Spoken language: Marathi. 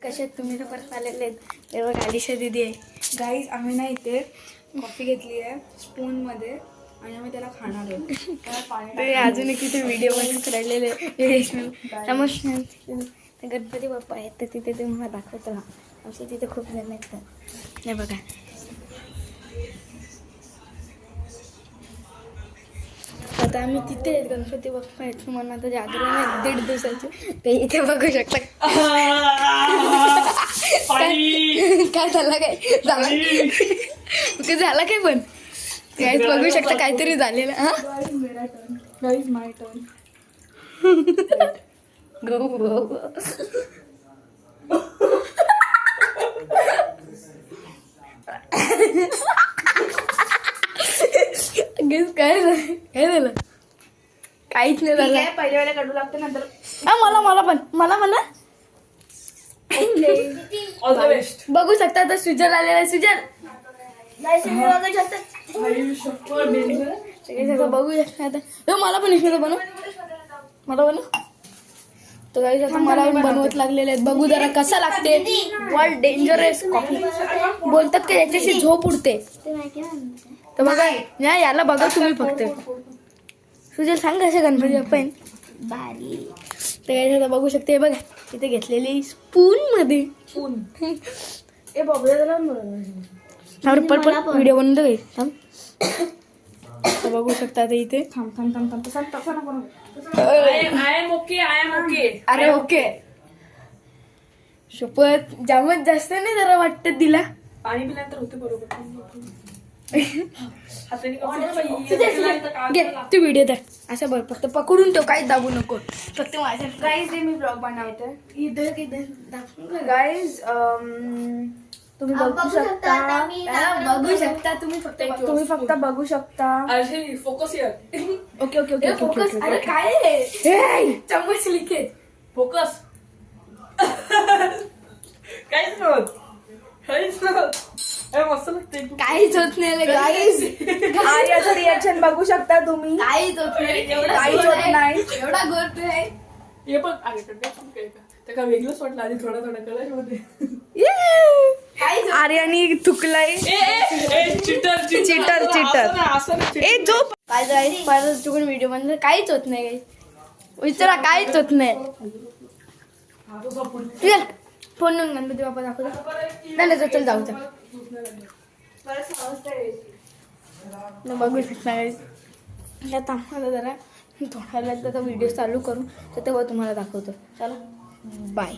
कसे आहेत तुम्ही? तर परत आलेले आहेत. हे बघ आलिशा दीदी आहे. गाईज आम्ही ना इथे कॉफी घेतली आहे स्पूनमध्ये आणि आम्ही त्याला खाणार आहोत. त्याला पाणी ते अजून एक तिथे व्हिडिओ बनवून राहिलेले नमस्कार. ते गणपती बाप्पा आहेत तर तिथे ते मला दाखवत राहा. आमच्या तिथे खूप जण आहेत. हे बघा आता आम्ही तिथे आहेत. गणपती बाप्पा आहेत म्हणून आता जागरण आहे 1.5 दिवसाचे. ते इथे बघू शकता. काय झालं काय झाला काय पण काहीच बघू शकता काहीतरी झालेलं. हा गाईज माय टर्न. काय झालं काहीच नाही झालं. पहिल्या वेळेला कडू लागते नंतर मला ऑल द बेस्ट. बघू शकता आता सुजल आलेला आहे. सुजल बघू शकता आता. मला पण इकडे बनव तर काही आता मला पण बनवत लागलेले आहेत. बघू जरा कसं लागते. वर्ल्ड डेंजरस कॉफी बोलतात का याच्याशी झोप उडते. तर बघा याला बघा तुम्ही फक्त. सुजल सांग कसं गणपती बाप्पा आहे बारी. तर काही आता बघू शकते. हे बघा इथे घेतलेली स्पून मध्ये व्हिडिओ बनवतो काही. बघू शकता आता इथे. अरे ओके शपथ जामच जास्त नाही जरा वाटत दिला. पाणी पिल्यानंतर होते बरोबर. घे तू व्हिडिओ तर असं बघ फक्त पकडून ठेव काहीच दाबू नको. फक्त माझ्या गाईज मी ब्लॉग बनवते. इथं गाईज तुम्ही बघू शकता. बघू शकता तुम्ही फक्त बघू शकता. Focus here. Okay okay okay focus. अरे काय चम्मच लिखे फोकस. काहीच नव्हत. मस्त लागते. काहीच होत नाही गाईज. आर्याचं रिएक्शन बघू शकता तुम्ही. काहीच होत नाही. काहीच होत नाही. एवढा गोड आहे. हे पण त्या वेगळंच वाटलं आधी थोडा कलर मध्ये. आर्यानी थुकलाय. चिटर ए झोप काय जाईल परत चुकून व्हिडिओ बनवलं. काहीच होत नाही काही विचारा. काहीच होत नाही. चल फोन लावून गणपती बाप्पा दाखवतो. नाही चल जाऊ चल. बघू शकता आता आम्हाला जरा थोडा वेळात व्हिडिओ चालू करू तर तेव्हा तुम्हाला दाखवतो. चला बाय.